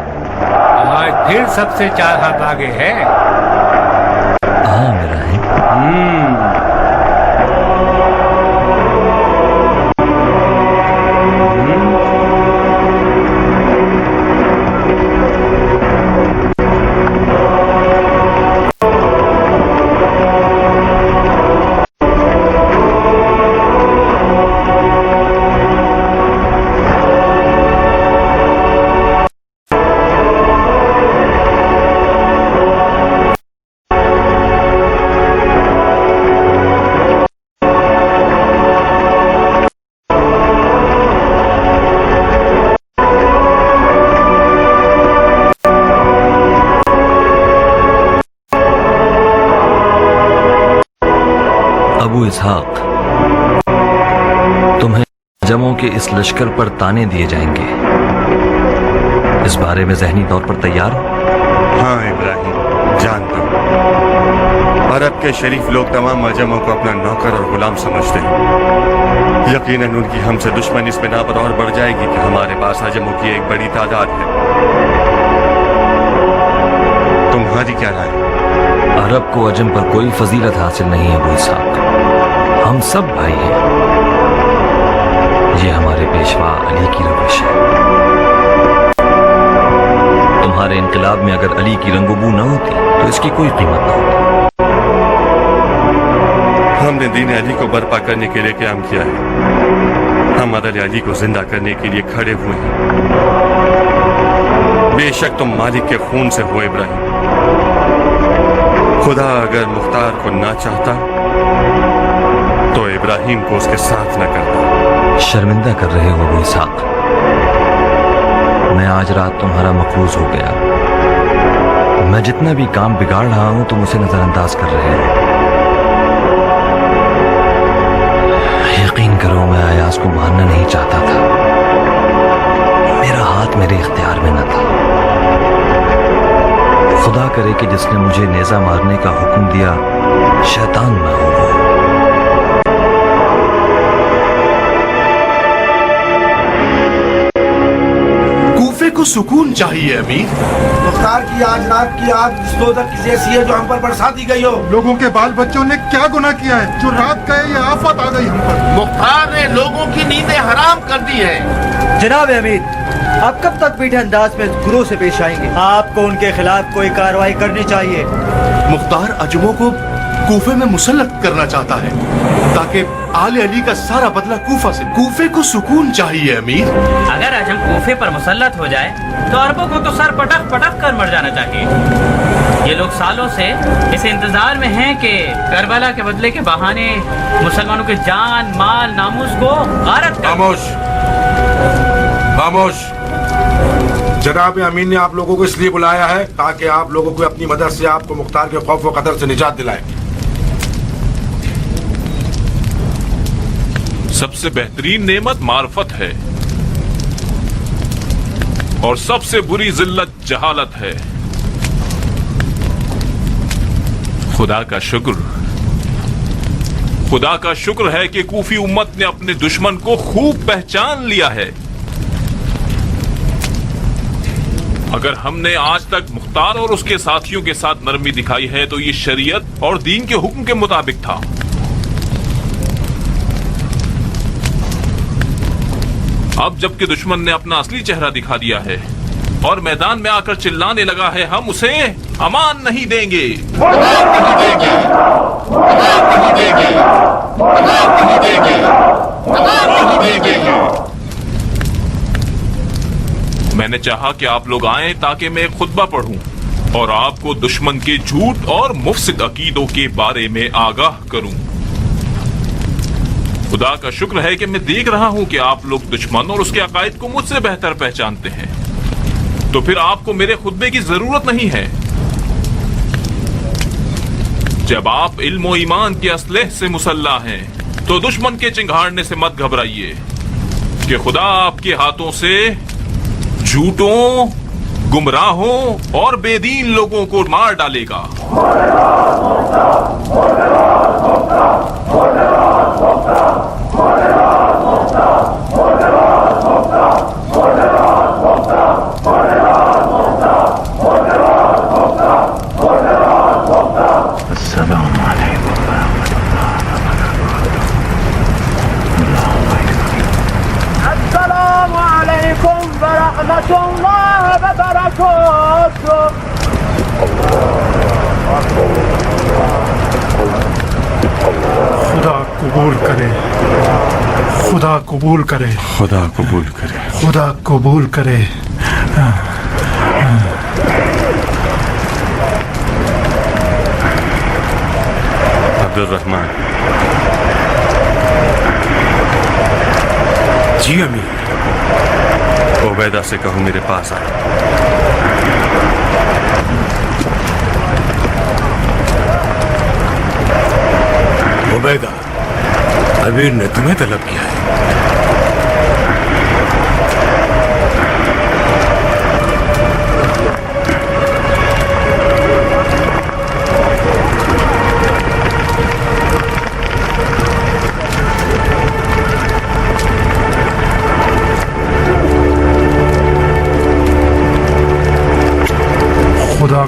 आज फिर सबसे 4 हाथ आगे है। हाँ मेरा है। अबू इसहाक, तुम्हें जमों के इस लश्कर पर ताने दिए जाएंगे। इस बारे में ज़हनी तौर पर तैयार हो? हाँ इब्राहिम, जानता हूँ। अरब के शरीफ लोग तमाम अजमों को अपना नौकर और गुलाम समझते हैं। यकीनन उनकी हमसे दुश्मनी इस बिना पर और बढ़ जाएगी कि हमारे पास अजमों की एक बड़ी तादाद है। तुम्हारी क्या राय? अरब को अजम पर कोई फजीलत हासिल नहीं है अबू इसहाक। हम सब भाई हैं। ये हमारे पेशवा अली की रविश है। तुम्हारे इनकलाब में अगर अली की रंगोबू न होती तो इसकी कोई कीमत न होती। हमने दीन अली को बर्पा करने के लिए क़याम किया है। हम अदल अली को जिंदा करने के लिए खड़े हुए हैं। बेशक तुम मालिक के खून से हो इब्राहिम। खुदा अगर मुख्तार को ना चाहता तो इब्राहिम को उसके साथ न करता। शर्मिंदा कर रहे हो अबू इसहाक। मैं आज रात तुम्हारा मकरूज हो गया। मैं जितना भी काम बिगाड़ रहा हूं तुम उसे नजरअंदाज कर रहे हो। यकीन करो मैं अयाज को मारना नहीं चाहता था। मेरा हाथ मेरे इख्तियार में न था। खुदा करे कि जिसने मुझे नेजा मारने का हुक्म दिया शैतान ना हो वो। कूफे को सुकून चाहिए अमीर। मुख्तार की आज रात की आग इस दोज़ख की जैसी है जो हम पर बरसा दी गई हो। लोगों के बाल बच्चों ने क्या गुनाह किया है जो रात का ये आफत आ गई हम पर? मुख्तार ने लोगों की नींदें हराम कर दी हैं। जनाब अमीर, आप कब तक मीठे अंदाज में गुरों से पेश आएंगे? आपको उनके खिलाफ कोई कार्रवाई करनी चाहिए। मुख्तार अजमों को कूफे में मुसल्लत करना चाहता है ताकि आले अली का सारा बदला कूफा से। कूफे को सुकून चाहिए अमीर। अगर अजम कूफे पर मुसल्लत हो जाए तो अरबों को तो सर पटक पटक कर मर जाना चाहिए। ये लोग सालों से इस इंतजार में हैं कि करबला के बदले के बहाने मुसलमानों के जान माल नामूस को गारत कर। खामोश खामोश। जनाब अमीन ने आप लोगों को इसलिए बुलाया है ताकि आप लोगों को अपनी मदद से आपको मुख्तार के खौफ व कदर से निजात दिलाए। सबसे बेहतरीन नेमत मार्फत है और सबसे बुरी जिल्लत जहालत है। खुदा का शुक्र है कि कूफी उम्मत ने अपने दुश्मन को खूब पहचान लिया है। अगर हमने आज तक मुख्तार और उसके साथियों के साथ नरमी दिखाई है तो ये शरीयत और दीन के हुक्म के मुताबिक था। अब जबकि दुश्मन ने अपना असली चेहरा दिखा दिया है और मैदान में आकर चिल्लाने लगा है, हम उसे अमान नहीं देंगे। मैंने चाहा कि आप लोग आएं ताकि मैं एक खुतबा पढ़ूं और आपको दुश्मन के झूठ और मुफसिद अकीदों के बारे में आगाह करूं। खुदा का शुक्र है कि मैं देख रहा हूं कि आप लोग दुश्मन और उसके अकायद को मुझसे बेहतर पहचानते हैं, तो फिर आपको मेरे खुतबे की जरूरत नहीं है। जब आप इल्म और ईमान के असलह से मुसल्लाह हैं तो दुश्मन के चिंगाड़ने से मत घबराइए कि खुदा आपके हाथों से झूठों, गुमराहों और बेदीन लोगों को मार डालेगा। खुदा कबूल करे, खुदा कबूल करे, खुदा कबूल करे, खुदा कबूल करे। अब्दुल रहमान। जी अमीर। उबैदा से कहो मेरे पास आए। उबैदा, अमीर ने तुम्हें तलब किया है।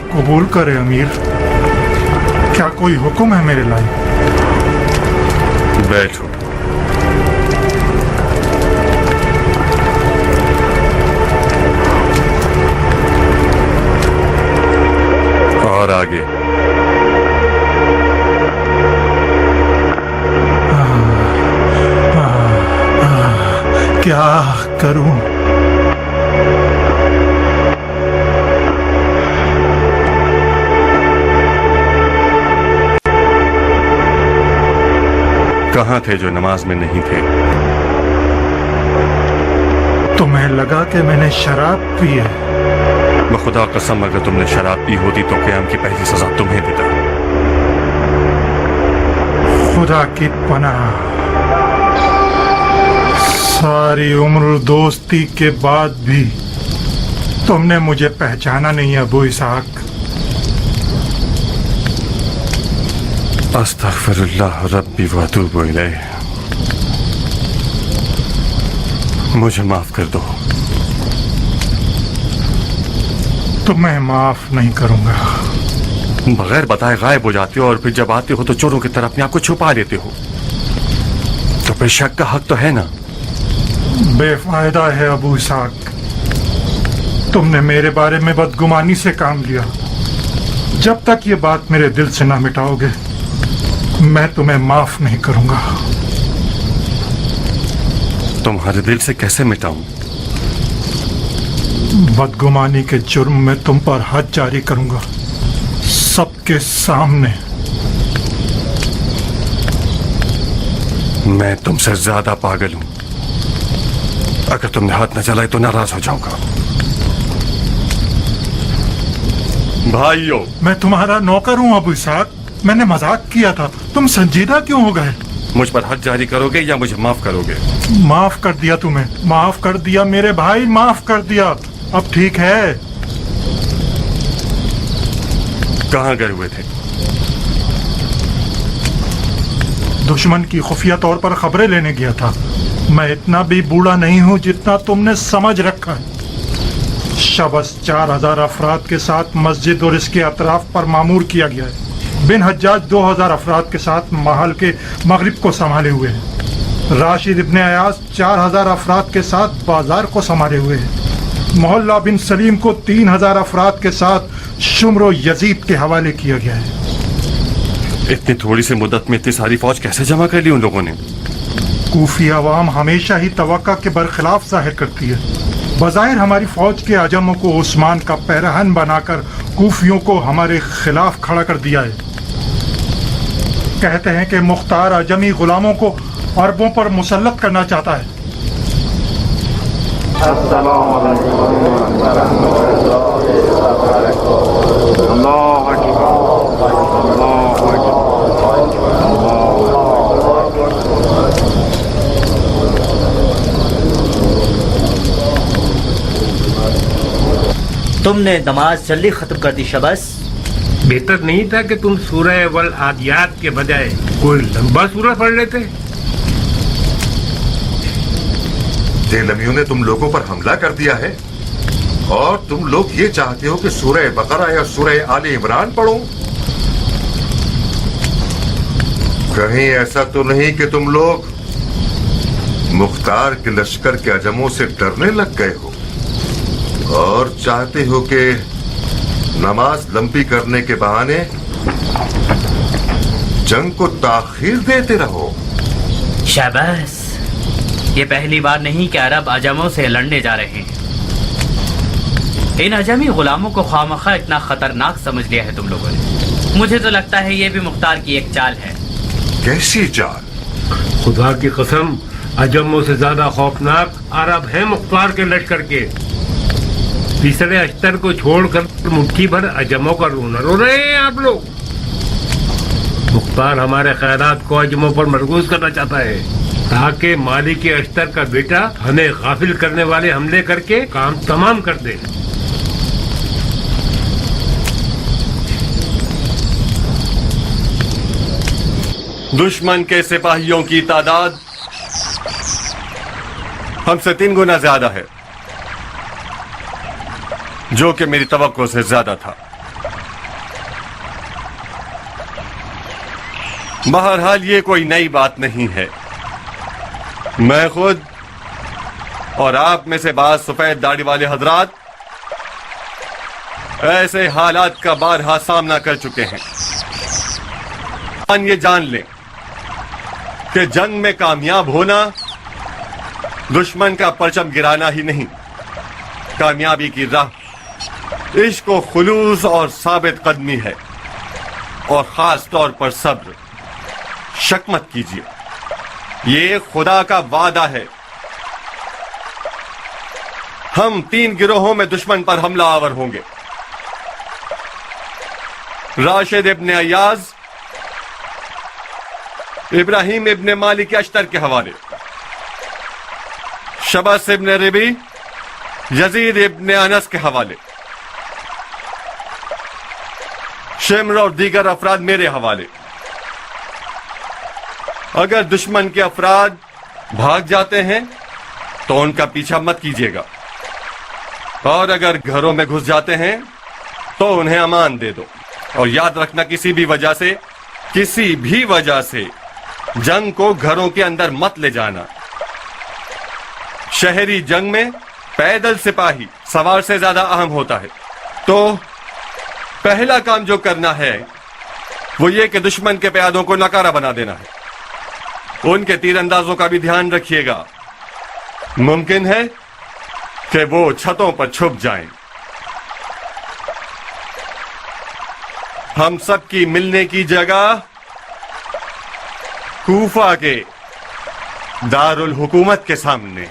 कबूल करे अमीर। क्या कोई हुक्म है मेरे लायक? बैठो। और आगे। क्या करूं? कहाँ थे जो नमाज में नहीं थे? तुम्हें लगा कि मैंने शराब पी है? खुदा कसम, अगर तुमने शराब पी होती तो क़याम की पहली सजा तुम्हें देता। खुदा की पनाह, सारी उम्र दोस्ती के बाद भी तुमने मुझे पहचाना नहीं अबू इसहाक। अस्तगफिरुल्लाह रब्बी व अतूबु इलैह। मुझे माफ कर दो। तुम्हें माफ नहीं करूंगा। बगैर बताए गायब हो जाते हो और फिर जब आते हो तो चोरों की तरह अपने आप को छुपा लेते हो। तो फिर शक का हक तो है ना? बेफायदा है अबू इसहाक, तुमने मेरे बारे में बदगुमानी से काम लिया। जब तक ये बात मेरे दिल से ना मिटाओगे मैं तुम्हें माफ नहीं करूंगा। तुम्हारे दिल से कैसे मिटाऊं? बदगुमानी के जुर्म में तुम पर हद जारी करूंगा, सबके सामने। मैं तुमसे ज्यादा पागल हूं। अगर तुमने हाथ न चलाए तो नाराज हो जाऊंगा। भाइयों, मैं तुम्हारा नौकर हूं अबू इसहाक, मैंने मजाक किया था। तुम संजीदा क्यों हो गए? मुझ पर हद जारी करोगे या मुझे माफ करोगे? माफ कर दिया तुम्हें, माफ कर दिया मेरे भाई, माफ कर दिया। अब ठीक है। कहाँ गए हुए थे? दुश्मन की खुफिया तौर पर खबरें लेने गया था। मैं इतना भी बूढ़ा नहीं हूं जितना तुमने समझ रखा है। शबस 4000 अफराद के साथ मस्जिद और इसके अतराफ पर मामूर किया गया है। बिन हज्जाज 2000 अफराद के साथ महल के मगरिब को संभाले हुए हैं। राशिद इब्ने अयाज 4000 अफराद के साथ बाजार को संभाले हुए हैं। मोहल्ला बिन सलीम को 3000 अफराद के साथ शुम्र यजीद के हवाले किया गया है। इतनी थोड़ी सी मुद्दत में इतनी सारी फौज कैसे जमा कर ली उन लोगों ने? कूफी अवाम हमेशा ही तवक्का के बरखिलाफ जाहिर करती है। बज़ाहिर हमारी फौज के अजमों को उस्मान का पैरहन बनाकर कूफियों को हमारे खिलाफ खड़ा कर दिया है। कहते हैं कि मुख्तार अजमी गुलामों को अरबों पर मुसल्लत करना चाहता है। तुमने नमाज जल्दी खत्म कर दी शबस। बेहतर नहीं था कि तुम सूरह वल आदियात के बजाय कोई लंबा सूरह पढ़ लेते? जेलमियों ने तुम लोगों पर हमला कर दिया है और तुम लोग ये चाहते हो कि सूरह बकरा या सूरह आले इमरान पढ़ो? कहीं ऐसा तो नहीं कि तुम लोग मुख्तार के लश्कर के अजमों से डरने लग गए हो और चाहते हो कि नमाज लंबी करने के बहाने जंग को ताखीर देते रहो? शाबाश, ये पहली बार नहीं कि अरब अजमों से लड़ने जा रहे हैं। इन अजमी गुलामों को खामखा इतना खतरनाक समझ लिया है तुम लोगों ने। मुझे तो लगता है ये भी मुख्तार की एक चाल है। कैसी चाल? खुदा की कसम, अजमों से ज्यादा खौफनाक अरब हैं मुख्तार के लश्कर के। तीसरे अख्तर को छोड़कर मुट्ठी भर अजमों का रोना रो रहे हैं आप लोग। मुख्तार हमारे खैरात को अजमों पर मरकूज करना चाहता है ताकि मालिक अख्तर का बेटा हमें गाफिल करने वाले हमले करके काम तमाम कर दे। दुश्मन के सिपाहियों की तादाद हमसे 3 गुना ज्यादा है, जो कि मेरी तवक्को से ज्यादा था। बहरहाल ये कोई नई बात नहीं है। मैं खुद और आप में से बाज सफेद दाढ़ी वाले हजरात ऐसे हालात का बारहा सामना कर चुके हैं। ये जान लें कि जंग में कामयाब होना दुश्मन का परचम गिराना ही नहीं, कामयाबी की राह इश्क व खुलूस और साबित कदमी है, और खास तौर पर सब्र। शक मत कीजिए, ये खुदा का वादा है। हम 3 गिरोहों में दुश्मन पर हमला आवर होंगे। राशिद इब्न अय्याज इब्राहिम इब्न मालिक अश्तर के हवाले, शबस इब्न रिबी यजीद इब्न अनस के हवाले, शिम्र और दीगर अफराद मेरे हवाले। अगर दुश्मन के अफराद भाग जाते हैं तो उनका पीछा मत कीजिएगा, और अगर घरों में घुस जाते हैं तो उन्हें अमान दे दो। और याद रखना, किसी भी वजह से जंग को घरों के अंदर मत ले जाना। शहरी जंग में पैदल सिपाही सवार से ज्यादा अहम होता है। तो पहला काम जो करना है वो ये कि दुश्मन के प्यादों को नकारा बना देना है। उनके तीरंदाजों का भी ध्यान रखिएगा। मुमकिन है कि वो छतों पर छुप जाएं। हम सब की मिलने की जगह कूफा के दारुल हुकूमत के सामने।